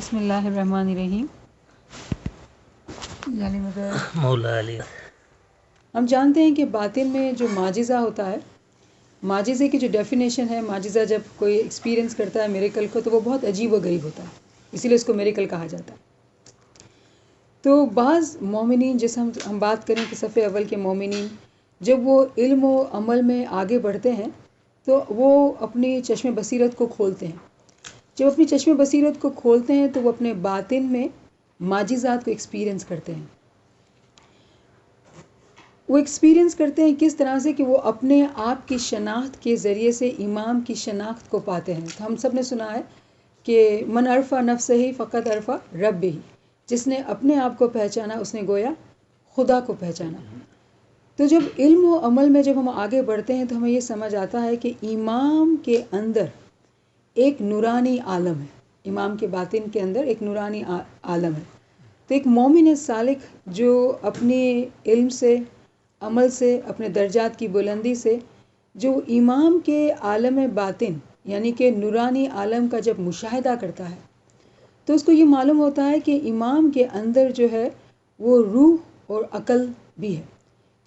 بسم اللہ الرحمن الرحیم. یعنی مولا علی. ہم جانتے ہیں کہ باطن میں جو معجزہ ہوتا ہے، معجزے کی جو ڈیفینیشن ہے، معجزہ جب کوئی ایکسپیرینس کرتا ہے میریکل کو تو وہ بہت عجیب و غریب ہوتا ہے، اسی لیے اس کو میریکل کہا جاتا ہے. تو بعض مومنین، جیسے ہم بات کریں کہ صف اول کے مومنین جب وہ علم و عمل میں آگے بڑھتے ہیں تو وہ اپنی چشم بصیرت کو کھولتے ہیں. جب اپنی چشم بصیرت کو کھولتے ہیں تو وہ اپنے باطن میں معجزات کو ایکسپیرینس کرتے ہیں. وہ ایکسپیرینس کرتے ہیں کس طرح سے کہ وہ اپنے آپ کی شناخت کے ذریعے سے امام کی شناخت کو پاتے ہیں. ہم سب نے سنا ہے کہ من عرفہ نفسہ ہی فقط عرفہ رب ہی، جس نے اپنے آپ کو پہچانا اس نے گویا خدا کو پہچانا. تو جب علم و عمل میں جب ہم آگے بڑھتے ہیں تو ہمیں یہ سمجھ آتا ہے کہ امام کے اندر ایک نورانی عالم ہے، امام کے باطن کے اندر ایک نورانی عالم ہے. تو ایک مومن سالک جو اپنے علم سے، عمل سے، اپنے درجات کی بلندی سے جو امام کے عالم باطن یعنی کہ نورانی عالم کا جب مشاہدہ کرتا ہے تو اس کو یہ معلوم ہوتا ہے کہ امام کے اندر جو ہے وہ روح اور عقل بھی ہے.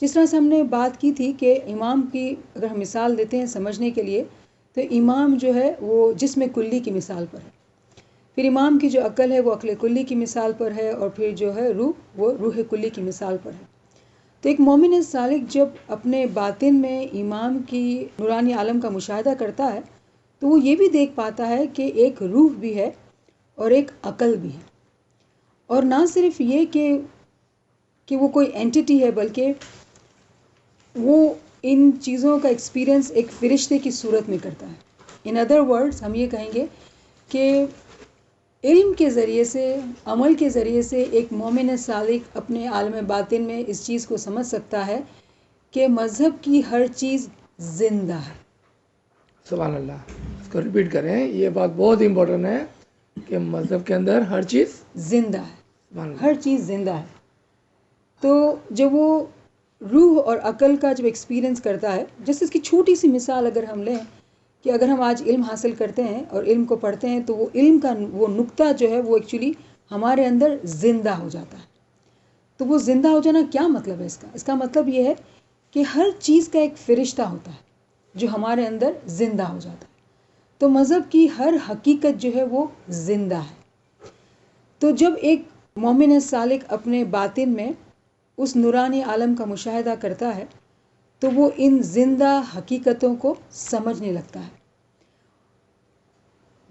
جس طرح سے ہم نے بات کی تھی کہ امام کی اگر ہم مثال دیتے ہیں سمجھنے کے لیے تو امام جو ہے وہ جسم کلی کی مثال پر ہے، پھر امام کی جو عقل ہے وہ عقل کلی کی مثال پر ہے، اور پھر جو ہے روح وہ روح کلی کی مثال پر ہے. تو ایک مومن سالک جب اپنے باطن میں امام کی نورانی عالم کا مشاہدہ کرتا ہے تو وہ یہ بھی دیکھ پاتا ہے کہ ایک روح بھی ہے اور ایک عقل بھی ہے. اور نہ صرف یہ کہ وہ کوئی اینٹیٹی ہے، بلکہ وہ ان چیزوں کا ایکسپیرینس ایک فرشتے کی صورت میں کرتا ہے. ان ادر ورڈز ہم یہ کہیں گے کہ علم کے ذریعے سے، عمل کے ذریعے سے ایک مومن سالک اپنے عالم باطن میں اس چیز کو سمجھ سکتا ہے کہ مذہب کی ہر چیز زندہ ہے. سبحان اللہ. اس کو ریپیٹ کریں، یہ بات بہت امپورٹنٹ ہے کہ مذہب کے اندر ہر چیز زندہ ہے، ہر چیز زندہ ہے. تو جب وہ روح اور عقل کا جب ایکسپیرینس کرتا ہے، جیسے اس کی چھوٹی سی مثال اگر ہم لیں کہ اگر ہم آج علم حاصل کرتے ہیں اور علم کو پڑھتے ہیں تو وہ علم کا وہ نقطہ جو ہے وہ ایکچولی ہمارے اندر زندہ ہو جاتا ہے. تو وہ زندہ ہو جانا کیا مطلب ہے اس کا مطلب یہ ہے کہ ہر چیز کا ایک فرشتہ ہوتا ہے جو ہمارے اندر زندہ ہو جاتا ہے. تو مذہب کی ہر حقیقت جو ہے وہ زندہ ہے. تو جب ایک مومن سالک اپنے باطن میں اس نورانی عالم کا مشاہدہ کرتا ہے تو وہ ان زندہ حقیقتوں کو سمجھنے لگتا ہے.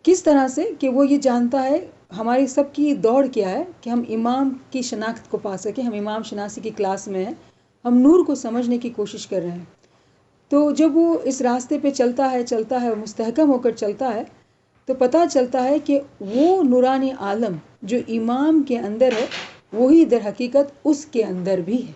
کس طرح سے کہ وہ یہ جانتا ہے، ہماری سب کی دوڑ کیا ہے کہ ہم امام کی شناخت کو پا سکیں. ہم امام شناسی کی کلاس میں ہیں، ہم نور کو سمجھنے کی کوشش کر رہے ہیں. تو جب وہ اس راستے پہ چلتا ہے مستحکم ہو کر چلتا ہے تو پتہ چلتا ہے کہ وہ نورانی عالم جو امام کے اندر ہے وہی در حقیقت اس کے اندر بھی ہے.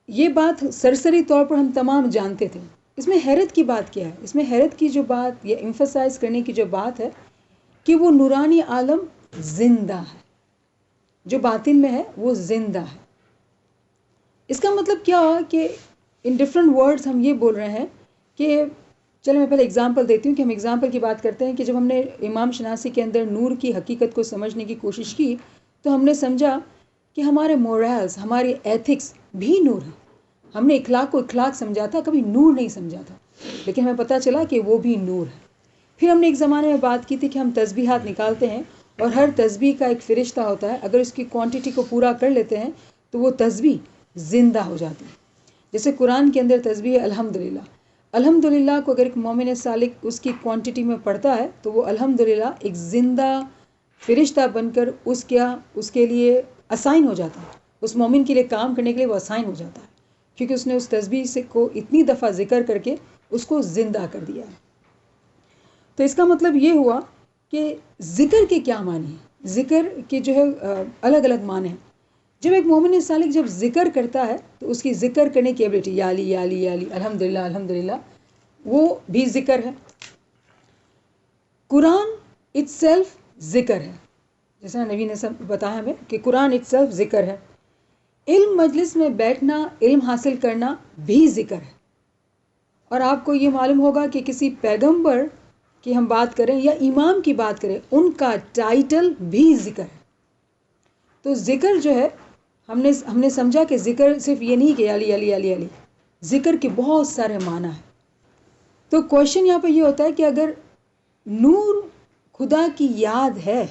یہ بات سرسری طور پر ہم تمام جانتے تھے. اس میں حیرت کی بات کیا ہے؟ اس میں حیرت کی جو بات یا ایمفسائز کرنے کی جو بات ہے کہ وہ نورانی عالم زندہ ہے، جو باطن میں ہے وہ زندہ ہے. اس کا مطلب کیا ہوا کہ ان ڈفرینٹ ورڈز ہم یہ بول رہے ہیں کہ چلیں میں پہلے اگزامپل دیتی ہوں کہ ہم اگزامپل کی بات کرتے ہیں کہ جب ہم نے امام شناسی کے اندر نور کی حقیقت کو سمجھنے کی کوشش کی تو ہم نے سمجھا کہ ہمارے مورالز، ہماری ایتھکس بھی نور ہیں. ہم نے اخلاق کو اخلاق سمجھا تھا، کبھی نور نہیں سمجھا تھا، لیکن ہمیں پتہ چلا کہ وہ بھی نور ہے. پھر ہم نے ایک زمانے میں بات کی تھی کہ ہم تسبیحات نکالتے ہیں اور ہر تسبیح کا ایک فرشتہ ہوتا ہے، اگر اس کی کوانٹٹی کو پورا کر لیتے ہیں تو وہ تسبیح زندہ ہو جاتی ہے. جیسے قرآن کے اندر تسبیح الحمدللہ، الحمدللہ کو اگر ایک مومن سالک اس کی کوانٹٹی میں پڑھتا ہے تو وہ الحمدللہ ایک زندہ فرشتہ بن کر اس کے لیے اسائن ہو جاتا ہے. اس مومن کے لیے کام کرنے کے لیے وہ اسائن ہو جاتا ہے کیونکہ اس نے اس تسبیح سے کو اتنی دفعہ ذکر کر کے اس کو زندہ کر دیا ہے. تو اس کا مطلب یہ ہوا کہ ذکر کے کیا معنی ہیں، ذکر کے جو ہے الگ الگ معنی ہیں. جب ایک مومن سالک جب ذکر کرتا ہے تو اس کی ذکر کرنے کی ایبلٹی یا علی یا علی یا علی الحمدللہ الحمدللہ وہ بھی ذکر ہے. قرآن اٹ سیلف ذکر ہے، جیسا نبی نے سب بتایا ہمیں کہ قرآن اٹ سیلف ذکر ہے. علم مجلس میں بیٹھنا، علم حاصل کرنا بھی ذکر ہے. اور آپ کو یہ معلوم ہوگا کہ کسی پیغمبر کی ہم بات کریں یا امام کی بات کریں، ان کا ٹائٹل بھی ذکر ہے. تو ذکر جو ہے ہم نے سمجھا کہ ذکر صرف یہ نہیں کہ علی علی علی علی، ذکر کے بہت سارے معنی ہیں. تو کوشچن یہاں پہ یہ ہوتا ہے کہ اگر نور خدا کی یاد ہے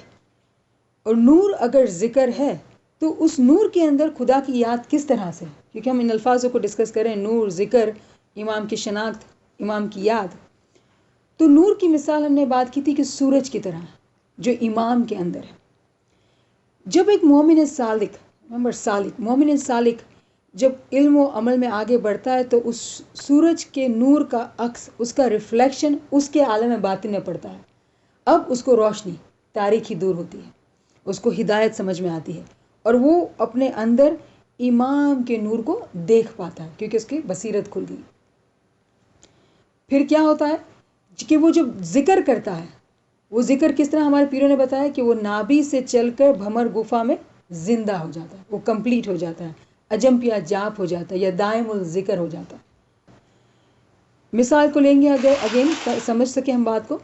اور نور اگر ذکر ہے تو اس نور کے اندر خدا کی یاد کس طرح سے؟ کیونکہ ہم ان الفاظوں کو ڈسکس کریں، نور، ذکر، امام کی شناخت، امام کی یاد. تو نور کی مثال ہم نے بات کی تھی کہ سورج کی طرح جو امام کے اندر ہے. جب ایک مومن صالح مومن صالح جب علم و عمل میں آگے بڑھتا ہے تو اس سورج کے نور کا عکس، اس کا ریفلیکشن اس کے عالم باطن میں پڑتا ہے. اب اس کو روشنی، تاریکی دور ہوتی ہے، اس کو ہدایت سمجھ میں آتی ہے اور وہ اپنے اندر امام کے نور کو دیکھ پاتا ہے کیونکہ اس کی بصیرت کھل گئی. پھر کیا ہوتا ہے کہ وہ جب ذکر کرتا ہے، وہ ذکر کس طرح ہمارے پیروں نے بتایا کہ وہ نابی سے چل کر بھمر گفا میں زندہ ہو جاتا ہے، وہ کمپلیٹ ہو جاتا ہے، اجم پیا جاپ ہو جاتا ہے یا دائم الذکر ہو جاتا ہے. مثال کو لیں گے اگر اگین سمجھ سکیں ہم بات کو،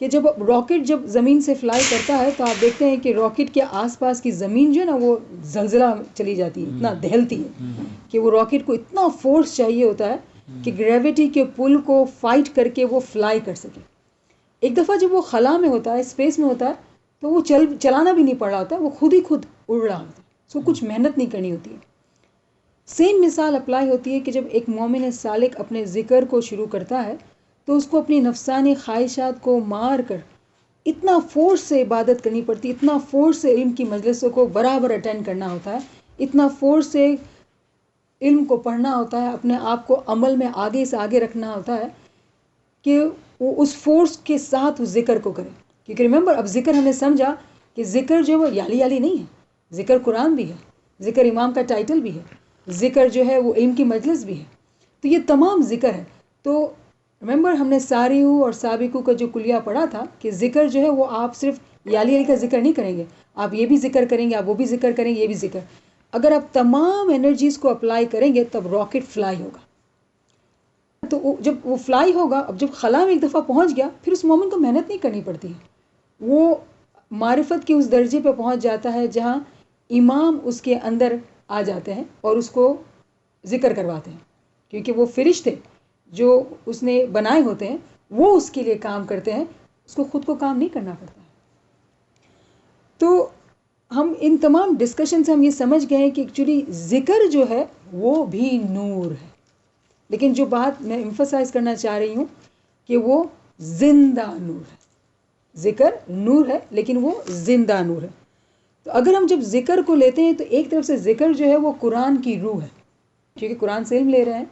کہ جب راکٹ جب زمین سے فلائی کرتا ہے تو آپ دیکھتے ہیں کہ راکٹ کے آس پاس کی زمین جو ہے نا وہ زلزلہ چلی جاتی ہے، اتنا دہلتی ہے کہ وہ راکٹ کو اتنا فورس چاہیے ہوتا ہے کہ گریویٹی کے پل کو فائٹ کر کے وہ فلائی کر سکے. ایک دفعہ جب وہ خلا میں ہوتا ہے، اسپیس میں ہوتا ہے، تو وہ چلانا بھی نہیں پڑ رہا ہوتا ہے، وہ خود ہی خود اڑ رہا ہوتا ہے، اس کو کچھ محنت نہیں کرنی ہوتی ہے. سیم مثال اپلائی ہوتی ہے کہ جب ایک مومن صالح اپنے ذکر کو شروع کرتا ہے تو اس کو اپنی نفسانی خواہشات کو مار کر اتنا فورس سے عبادت کرنی پڑتی، اتنا فورس سے علم کی مجلسوں کو برابر اٹینڈ کرنا ہوتا ہے، اتنا فورس سے علم کو پڑھنا ہوتا ہے، اپنے آپ کو عمل میں آگے سے آگے رکھنا ہوتا ہے کہ وہ اس فورس کے ساتھ اس ذکر کو کرے. کیونکہ ریممبر اب ذکر ہم نے سمجھا کہ ذکر جو ہے وہ یالی یالی نہیں ہے، ذکر قرآن بھی ہے، ذکر امام کا ٹائٹل بھی ہے، ذکر جو ہے وہ علم کی مجلس بھی ہے. تو یہ تمام ذکر ہے. تو ریممبر ہم نے ساریو اور سابقو کا جو کلیہ پڑھا تھا کہ ذکر جو ہے وہ آپ صرف یالی یالی کا ذکر نہیں کریں گے، آپ یہ بھی ذکر کریں گے، آپ وہ بھی ذکر کریں گے، یہ بھی ذکر. اگر آپ تمام انرجیز کو اپلائی کریں گے تب راکٹ فلائی ہوگا. تو جب وہ فلائی ہوگا، اب جب خلا میں ایک دفعہ پہنچ گیا پھر اس مومن کو محنت نہیں کرنی پڑتی ہے، وہ معرفت کے اس درجے پہ پہنچ جاتا ہے جہاں امام اس کے اندر آ جاتے ہیں اور اس کو ذکر کرواتے ہیں. کیونکہ وہ فرشتے جو اس نے بنائے ہوتے ہیں وہ اس کے لیے کام کرتے ہیں، اس کو خود کو کام نہیں کرنا پڑتا ہے. تو ہم ان تمام ڈسکشن سے ہم یہ سمجھ گئے ہیں کہ ایکچولی ذکر جو ہے وہ بھی نور ہے. لیکن جو بات میں ایمفسائز کرنا چاہ رہی ہوں کہ وہ زندہ نور ہے. ذکر نور ہے لیکن وہ زندہ نور ہے. تو اگر ہم جب ذکر کو لیتے ہیں تو ایک طرف سے ذکر جو ہے وہ قرآن کی روح ہے کیونکہ قرآن سے علم لے رہے ہیں،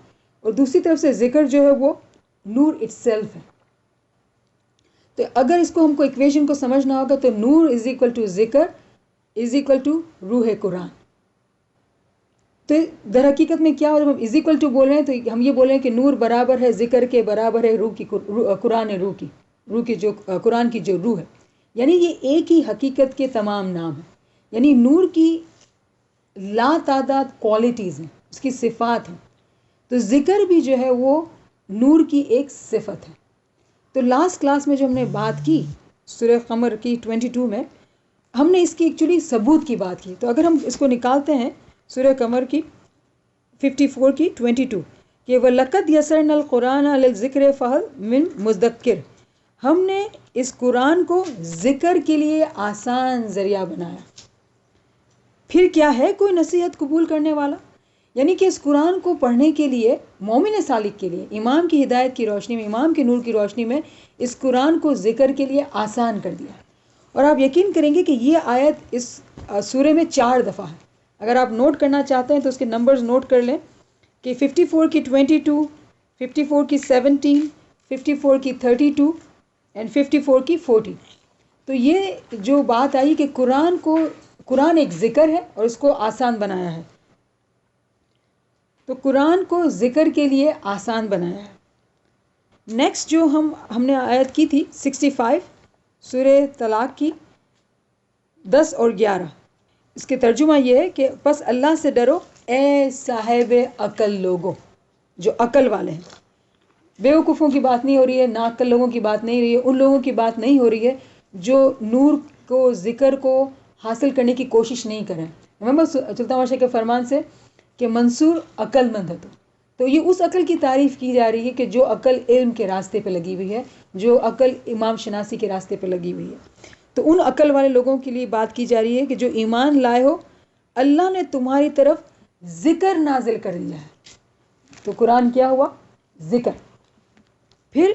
اور دوسری طرف سے ذکر جو ہے وہ نور اٹ سیلف ہے. تو اگر اس کو ہم کو ایکویشن کو سمجھنا ہوگا تو نور از اکول ٹو ذکر از اکول ٹو روح قرآن. تو در حقیقت میں کیا ہو، جب ہم از اکول ٹو بول رہے ہیں تو ہم یہ بول رہے ہیں کہ نور برابر ہے ذکر کے، برابر ہے روح کی، قرآن روح کی جو قرآن کی جو روح ہے. یعنی یہ ایک ہی حقیقت کے تمام نام ہیں. یعنی نور کی لا تعداد کوالٹیز ہیں، اس کی صفات ہیں. تو ذکر بھی جو ہے وہ نور کی ایک صفت ہے. تو لاسٹ کلاس میں جو ہم نے بات کی سورہ قمر کی 22 میں، ہم نے اس کی ایکچولی ثبوت کی بات کی. تو اگر ہم اس کو نکالتے ہیں سورہ قمر کی 54 کی 22 کہ وَلَقَدْ يَسَّرْنَا الْقُرْآنَ لِلذِّكْرِ فَهَلْ مِن مُدَّكِّرٍ، ہم نے اس قرآن کو ذکر کے لیے آسان ذریعہ بنایا. پھر کیا ہے کوئی نصیحت قبول کرنے والا؟ یعنی کہ اس قرآن کو پڑھنے کے لیے مومن صالح کے لیے امام کی ہدایت کی روشنی میں، امام کے نور کی روشنی میں اس قرآن کو ذکر کے لیے آسان کر دیا. اور آپ یقین کریں گے کہ یہ آیت اس سورے میں 4 دفعہ ہے. اگر آپ نوٹ کرنا چاہتے ہیں تو اس کے نمبرز نوٹ کر لیں کہ 54 کی 22، 54 کی 17، 54 کی 32 اینڈ 54 کی 40. تو یہ جو بات آئی کہ قرآن ایک ذکر ہے اور اس کو آسان بنایا ہے. تو قرآن کو ذکر کے لیے آسان بنایا ہے. نیکسٹ جو ہم نے آیت کی تھی 65 سورہ طلاق کی 10 اور 11، اس کے ترجمہ یہ ہے کہ پس اللہ سے ڈرو اے صاحب عقل لوگوں، جو عقل والے ہیں. بیوقوفوں کی بات نہیں ہو رہی ہے، ناعقل لوگوں کی بات نہیں ہو رہی ہے، ان لوگوں کی بات نہیں ہو رہی ہے جو نور کو، ذکر کو حاصل کرنے کی کوشش نہیں کریں. محمد سلطان بادشاہ کے فرمان سے کہ منصور عقل مند ہے. تو یہ اس عقل کی تعریف کی جا رہی ہے کہ جو عقل علم کے راستے پہ لگی ہوئی ہے، جو عقل امام شناسی کے راستے پہ لگی ہوئی ہے. تو ان عقل والے لوگوں کے لیے بات کی جا رہی ہے کہ جو ایمان لائے ہو، اللہ نے تمہاری طرف ذکر نازل کر دیا ہے. تو قرآن کیا ہوا؟ ذکر. پھر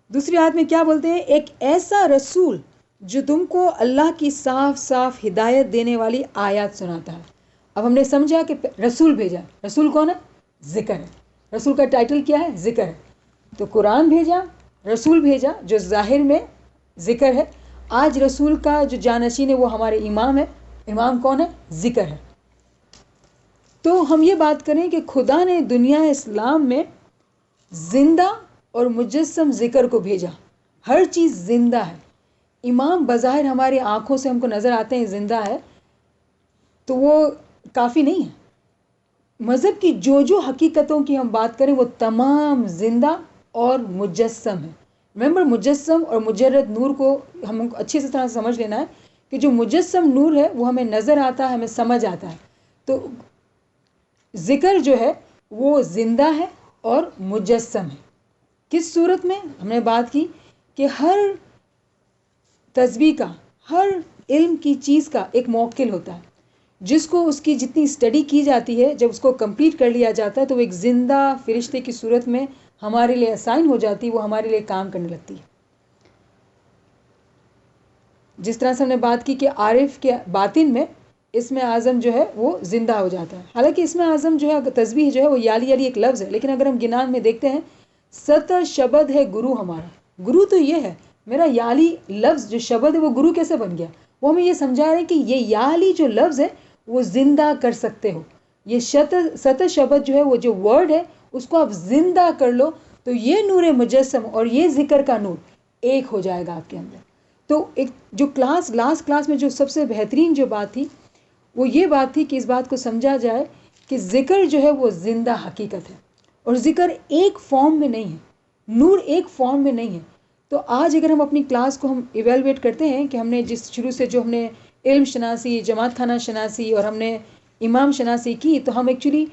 دوسری آیت میں کیا بولتے ہیں؟ ایک ایسا رسول جو تم کو اللہ کی صاف صاف ہدایت دینے والی آیات سناتا ہے. اب ہم نے سمجھا کہ رسول بھیجا. رسول کون ہے؟ ذکر ہے. رسول کا ٹائٹل کیا ہے؟ ذکر ہے. تو قرآن بھیجا، رسول بھیجا جو ظاہر میں ذکر ہے. آج رسول کا جو جانشین ہے وہ ہمارے امام ہے. امام کون ہے؟ ذکر ہے. تو ہم یہ بات کریں کہ خدا نے دنیا اسلام میں زندہ اور مجسم ذکر کو بھیجا. ہر چیز زندہ ہے. امام بظاہر ہماری آنکھوں سے ہم کو نظر آتے ہیں زندہ ہے، تو وہ کافی نہیں ہے. مذہب کی جو حقیقتوں کی ہم بات کریں وہ تمام زندہ اور مجسم ہے. ریمبر، مجسم اور مجرد نور کو ہم اچھے سے طرح سمجھ لینا ہے کہ جو مجسم نور ہے وہ ہمیں نظر آتا ہے، ہمیں سمجھ آتا ہے. تو ذکر جو ہے وہ زندہ ہے اور مجسم ہے. کس صورت میں؟ ہم نے بات کی کہ ہر تسبیح کا، ہر علم کی چیز کا ایک موکل ہوتا ہے جس کو اس کی جتنی اسٹڈی کی جاتی ہے، جب اس کو کمپلیٹ کر لیا جاتا ہے تو وہ ایک زندہ فرشتے کی صورت میں ہمارے لیے اسائن ہو جاتی ہے، وہ ہمارے لیے کام کرنے لگتی ہے. جس طرح سے ہم نے بات کی کہ عارف کے باطن میں اسم اعظم جو ہے وہ زندہ ہو جاتا ہے. حالانکہ اسم اعظم جو ہے، تسبیح جو ہے وہ یالی علی ایک لفظ ہے، لیکن اگر ہم گنان میں دیکھتے ہیں، ست شبد ہے گرو ہمارا. گرو تو یہ ہے، میرا یالی لفظ جو شبد ہے وہ گرو کیسے بن گیا؟ وہ ہمیں یہ سمجھا رہے ہیں کہ یہ یالی جو لفظ ہے وہ زندہ کر سکتے ہو. یہ ست شبد جو ہے، وہ جو ورڈ ہے اس کو آپ زندہ کر لو تو یہ نور مجسم اور یہ ذکر کا نور ایک ہو جائے گا آپ کے اندر. تو ایک جو لاسٹ کلاس میں جو سب سے بہترین جو بات تھی وہ یہ بات تھی کہ اس بات کو سمجھا جائے کہ ذکر جو ہے وہ زندہ حقیقت ہے، اور ذکر ایک فارم میں نہیں ہے، نور ایک فارم میں نہیں ہے. تو آج اگر ہم اپنی کلاس کو ہم ایویلویٹ کرتے ہیں کہ ہم نے جس شروع سے جو ہم نے علم شناسی، جماعت خانہ شناسی اور ہم نے امام شناسی کی، تو ہم ایکچولی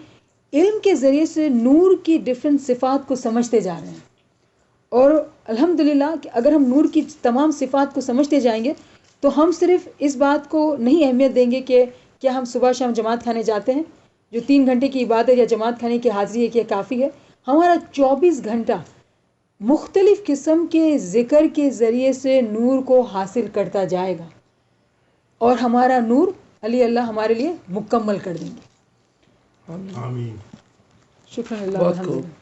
علم کے ذریعے سے نور کی ڈفرینٹ صفات کو سمجھتے جا رہے ہیں. اور الحمدللہ کہ اگر ہم نور کی تمام صفات کو سمجھتے جائیں گے تو ہم صرف اس بات کو نہیں اہمیت دیں گے کہ کیا ہم صبح شام جماعت خانے جاتے ہیں، جو 3 گھنٹے کی عبادت یا جماعت خانے کی حاضری ہے کہ کافی ہے. ہمارا 24 گھنٹہ مختلف قسم کے ذکر کے ذریعے سے نور کو حاصل کرتا جائے گا، اور ہمارا نور علی اللہ ہمارے لیے مکمل کر دیں گے. آمین. شکر اللہ. بہت الحمدللہ. خوب.